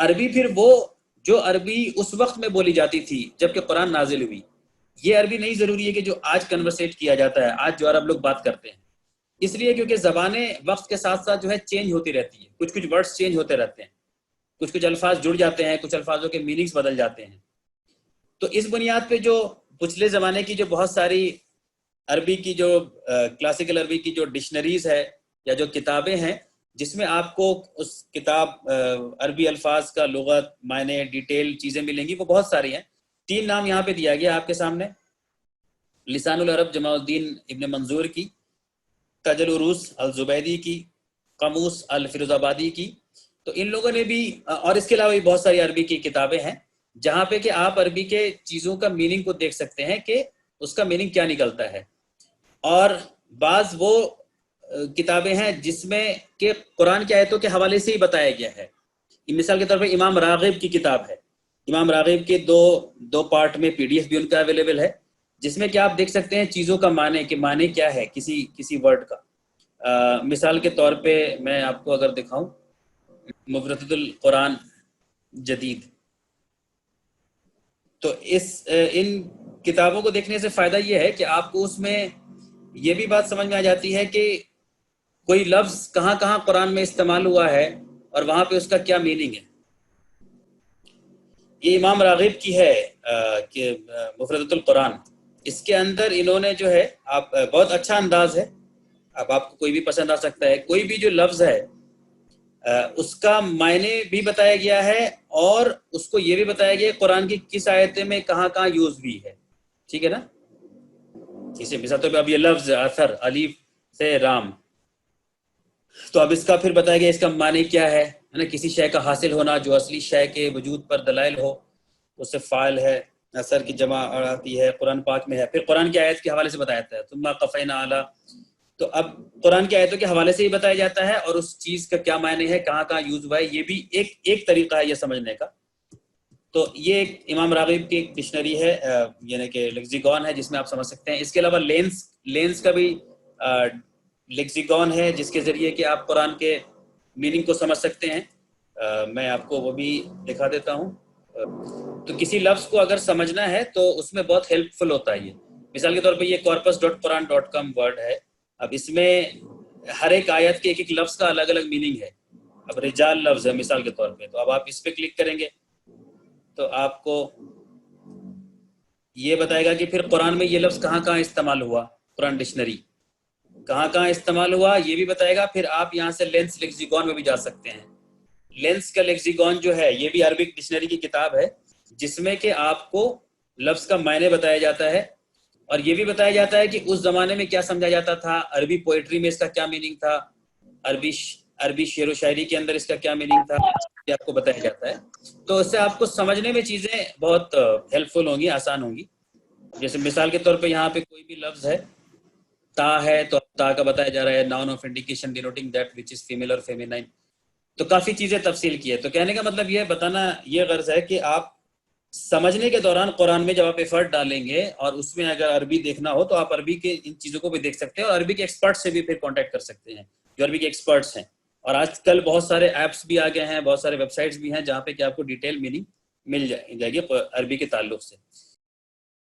عربی پھر وہ جو عربی اس وقت میں بولی جاتی تھی جب کہ قرآن نازل ہوئی، یہ عربی نہیں ضروری ہے کہ جو آج کنورسیٹ کیا جاتا ہے، آج جو عرب لوگ بات کرتے ہیں، اس لیے کیونکہ زبانیں وقت کے ساتھ ساتھ جو ہے چینج ہوتی رہتی ہیں، کچھ ورڈز چینج ہوتے رہتے ہیں، کچھ الفاظ جڑ جاتے ہیں، کچھ الفاظوں کے میننگز بدل جاتے ہیں. تو اس بنیاد پہ جو پچھلے زمانے کی جو بہت ساری عربی کی جو کلاسیکل عربی کی جو ڈکشنریز ہے یا جو کتابیں ہیں جس میں آپ کو اس کتاب عربی الفاظ کا لغت، معنی، ڈیٹیل چیزیں ملیں گی، وہ بہت ساری ہیں. 3 نام یہاں پہ دیا گیا آپ کے سامنے: لسان العرب جمال الدین ابن منظور کی، تاج العروس الزبیدی کی، قاموس الفیروز آبادی کی. تو ان لوگوں نے بھی، اور اس کے علاوہ بھی بہت ساری عربی کی کتابیں ہیں جہاں پہ کہ آپ عربی کے چیزوں کا میننگ کو دیکھ سکتے ہیں کہ اس کا میننگ کیا نکلتا ہے. اور بعض وہ کتابیں ہیں جس میں کہ قرآن کی آیتوں کے حوالے سے ہی بتایا گیا ہے. مثال کے طور پہ امام راغب کی کتاب ہے. امام راغب کے دو پارٹ میں PDF بھی ان کا اویلیبل ہے، جس میں کہ آپ دیکھ سکتے ہیں چیزوں کا معنی، کہ معنی کیا ہے کسی ورڈ کا. مثال کے طور پہ میں آپ کو اگر دکھاؤں، مفردۃ القرآن جدید، تو ان کتابوں کو دیکھنے سے فائدہ یہ ہے کہ آپ کو اس میں یہ بھی بات سمجھ میں آ جاتی ہے کہ کوئی لفظ کہاں کہاں قرآن میں استعمال ہوا ہے اور وہاں پہ اس کا کیا میننگ ہے. یہ امام راغب کی ہے کہ مفردۃ القرآن، اس کے اندر انہوں نے جو ہے آپ بہت اچھا انداز ہے، اب آپ کو کوئی بھی پسند آ سکتا ہے. کوئی بھی جو لفظ ہے اس کا معنی بھی بتایا گیا ہے اور اس کو یہ بھی بتایا گیا ہے قرآن کی کس آیت میں کہاں کہاں یوز ہوئی ہے. ٹھیک ہے نا؟ جیسے مثال طور پہ اب یہ لفظ اثر، الف سے رام، تو اب اس کا پھر بتایا گیا اس کا معنی کیا ہے نا. کسی شے کا حاصل ہونا جو اصلی شے کے وجود پر دلائل ہو، اس سے فاعل ہے. اثر کی جمع آتی ہے، قرآن پاک میں ہے. پھر قرآن کی آیت کے حوالے سے بتایا جاتا ہے، ثم قفینا علی. تو اب قرآن کی آیتوں کے حوالے سے ہی بتایا جاتا ہے اور اس چیز کا کیا معنی ہے، کہاں کہاں یوز ہوا ہے، یہ بھی ایک طریقہ ہے یہ سمجھنے کا. تو یہ ایک امام راغب کی ایک ڈکشنری ہے، یعنی کہ لیکزیکون ہے جس میں آپ سمجھ سکتے ہیں. اس کے علاوہ لینس کا بھی لیکزیکون ہے جس کے ذریعے کہ آپ قرآن کے میننگ کو سمجھ سکتے ہیں. میں آپ کو وہ بھی دکھا دیتا ہوں. تو کسی لفظ کو اگر سمجھنا ہے تو اس میں بہت ہیلپ فل ہوتا ہے یہ. مثال کے طور پہ یہ corpus.quran.com ورڈ ہے. اب اس میں ہر ایک آیت کے ایک لفظ کا الگ الگ میننگ ہے. اب رجال لفظ ہے مثال کے طور پہ، تو اب آپ اس پہ کلک کریں گے تو آپ کو یہ بتائے گا کہ پھر قرآن میں یہ لفظ کہاں کہاں استعمال ہوا، قرآن ڈکشنری کہاں کہاں استعمال ہوا یہ بھی بتائے گا. پھر آپ یہاں سے لینس لیکزیکون میں بھی جا سکتے ہیں. لینس کا لیکزیکون جو ہے یہ بھی عربک ڈکشنری کی کتاب ہے جس میں کہ آپ کو لفظ کا معنی بتایا جاتا ہے اور یہ بھی بتایا جاتا ہے کہ اس زمانے میں کیا سمجھا جاتا تھا، عربی پوئٹری میں اس کا کیا میننگ تھا، عربی شعر و شاعری کے اندر اس کا کیا میننگ تھا، یہ آپ کو بتایا جاتا ہے. تو اس سے آپ کو سمجھنے میں چیزیں بہت ہیلپ فل ہوں گی، آسان ہوں گی. جیسے مثال کے طور پہ یہاں پہ کوئی بھی لفظ ہے، تا ہے تو تا کا بتایا جا رہا ہے، noun of indication denoting that which is female اور فیمینائن. تو کافی چیزیں تفصیل کی ہے. تو کہنے کا مطلب یہ بتانا یہ غرض ہے کہ آپ سمجھنے کے دوران قرآن میں جب آپ ایفرٹ ڈالیں گے اور اس میں اگر عربی دیکھنا ہو تو آپ عربی کے ان چیزوں کو بھی دیکھ سکتے ہیں اور عربی کے ایکسپرٹ سے بھی پھر کانٹیکٹ کر سکتے ہیں جو عربی کے ایکسپرٹس ہیں. اور آج کل بہت سارے ایپس بھی آ گئے ہیں، بہت سارے ویب سائٹس بھی ہیں جہاں پہ کہ آپ کو ڈیٹیل میننگ مل جائے گی عربی کے تعلق سے.